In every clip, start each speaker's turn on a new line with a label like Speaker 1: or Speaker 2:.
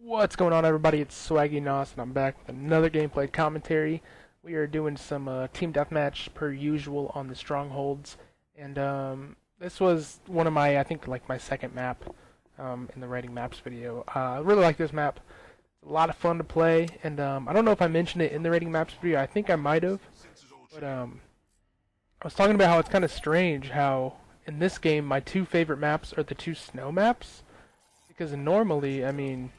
Speaker 1: What's going on, everybody? It's Swaggy Nos, and I'm back with another gameplay commentary. We are doing some team deathmatch per usual on the strongholds, and this was one of my, I think, like my second map in the rating maps video. I really like this map. It's a lot of fun to play, and I don't know if I mentioned it in the rating maps video. I think I might have, but I was talking about how it's kind of strange how in this game my two favorite maps are the two snow maps, because normally, I mean,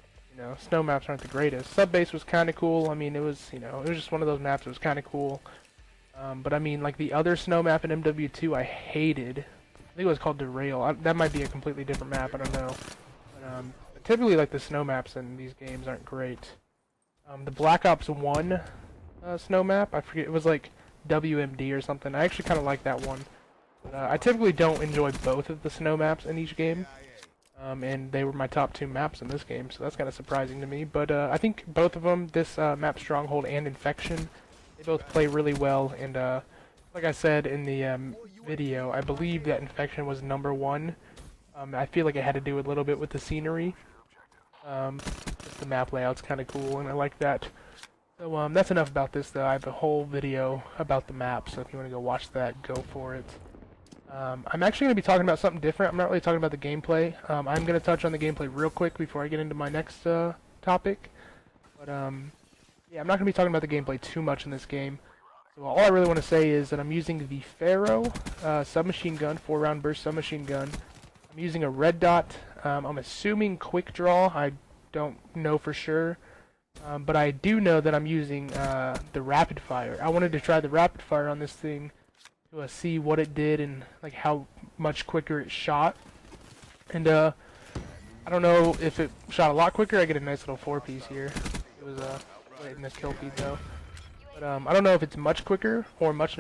Speaker 1: snow maps aren't the greatest. Subbase was kind of cool. I mean, it was just one of those maps that was kind of cool. But I mean, like the other snow map in MW2, I hated. I think it was called Derail. That might be a completely different map. I don't know. But typically, like the snow maps in these games aren't great. The Black Ops 1 snow map, I forget. It was like WMD or something. I actually kind of like that one. But, I typically don't enjoy both of the snow maps in each game. And they were my top two maps in this game, so that's kind of surprising to me. But I think both of them, this map Stronghold and Infection, they both play really well. And like I said in the video, I believe that Infection was #1. I feel like it had to do a little bit with the scenery. Just the map layout's kind of cool, and I like that. So that's enough about this, though. I have a whole video about the map, so if you want to go watch that, go for it. I'm actually going to be talking about something different. I'm not really talking about the gameplay. I'm going to touch on the gameplay real quick before I get into my next topic. But yeah, I'm not going to be talking about the gameplay too much in this game. So all I really want to say is that I'm using the Pharaoh submachine gun, 4-round burst submachine gun. I'm using a red dot. I'm assuming quick draw. I don't know for sure. But I do know that I'm using the rapid fire. I wanted to try the rapid fire on this thing to see what it did and like how much quicker it shot. And I don't know if it shot a lot quicker. I get a nice little 4-piece here. It was late in the kill feed though. But I don't know if it's much quicker or much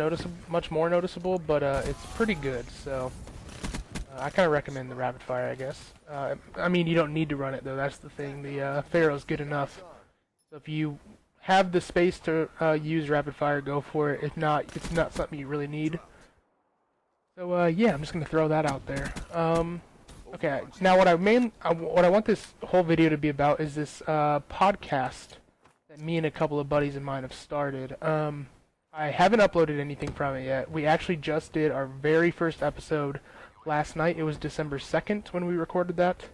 Speaker 1: more noticeable, but it's pretty good. So I kind of recommend the rapid fire, I guess. I mean, you don't need to run it though. That's the thing. The Pharaoh's good enough. So if you have the space to use rapid fire, go for it. If not, it's not something you really need. So yeah, I'm just gonna throw that out there. Okay, now what I want this whole video to be about is this podcast that me and a couple of buddies of mine have started. I haven't uploaded anything from it yet. We actually just did our very first episode last night. It was December 2nd when we recorded that.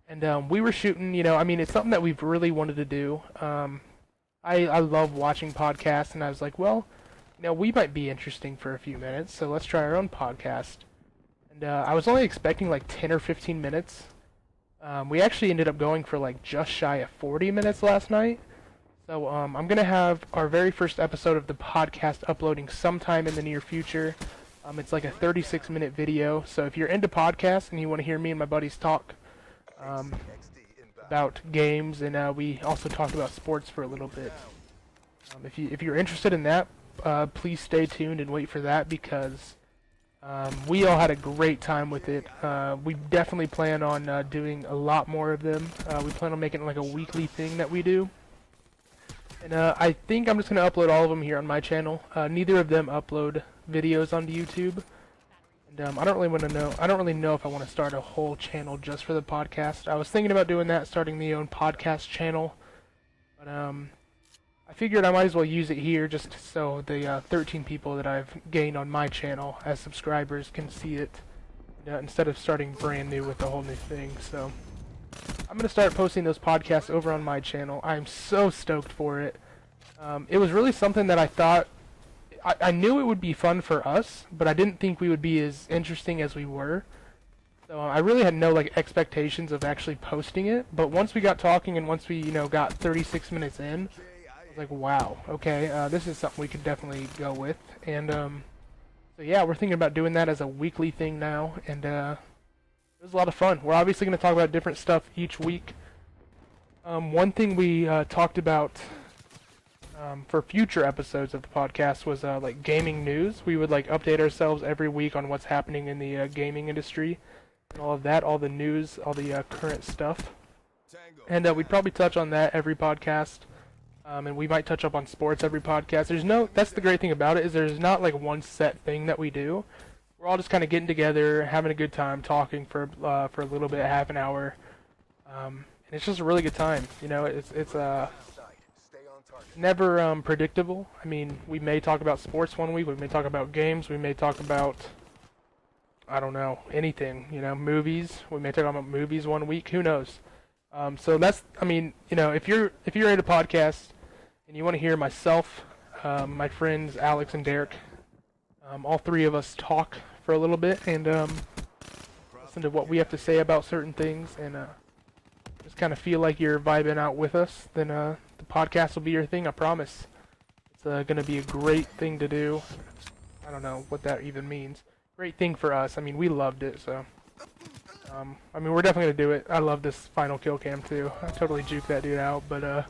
Speaker 1: And we were shooting, I mean, it's something that we've really wanted to do. I love watching podcasts, and I was like, well, we might be interesting for a few minutes, so let's try our own podcast. And I was only expecting like 10 or 15 minutes. We actually ended up going for like just shy of 40 minutes last night. So I'm going to have our very first episode of the podcast uploading sometime in the near future. It's like a 36-minute video, so if you're into podcasts and you want to hear me and my buddies talk about games, and we also talked about sports for a little bit. If you're interested in that, please stay tuned and wait for that, because we all had a great time with it. We definitely plan on doing a lot more of them. We plan on making it like a weekly thing that we do. And I think I'm just going to upload all of them here on my channel. Neither of them upload videos onto YouTube. And I don't really know if I want to start a whole channel just for the podcast. I was thinking about doing that, starting my own podcast channel. But I figured I might as well use it here just so the 13 people that I've gained on my channel as subscribers can see it, instead of starting brand new with a whole new thing. So I'm going to start posting those podcasts over on my channel. I'm so stoked for it. It was really something that I thought, I knew it would be fun for us, but I didn't think we would be as interesting as we were. So I really had no expectations of actually posting it. But once we got talking and once we got 36 minutes in, I was like, wow, okay, this is something we could definitely go with. And so yeah, we're thinking about doing that as a weekly thing now, and it was a lot of fun. We're obviously going to talk about different stuff each week. One thing we talked about for future episodes of the podcast was like gaming news. We would update ourselves every week on what's happening in the gaming industry and all of that, all the news, all the current stuff. And we'd probably touch on that every podcast. And we might touch up on sports every podcast. That's the great thing about it, is there's not like one set thing that we do. We're all just kind of getting together, having a good time, talking for a little bit, half an hour. and it's just a really good time. You know, it's never predictable. I mean, we may talk about sports one week, we may talk about games, we may talk about, I don't know, anything. You know, movies. We may talk about movies one week. Who knows? So that's, I mean, you know, if you're at a podcast and you want to hear myself, my friends Alex and Derek, all three of us talk for a little bit and listen to what we have to say about certain things and just kind of feel like you're vibing out with us, then the podcast will be your thing, I promise. It's going to be a great thing to do. I don't know what that even means. Great thing for us. I mean, we loved it, so. I mean, we're definitely going to do it. I love this final kill cam, too. I totally juked that dude out, but,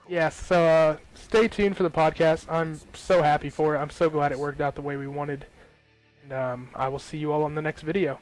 Speaker 1: yeah, so, stay tuned for the podcast. I'm so happy for it. I'm so glad it worked out the way we wanted. And, I will see you all on the next video.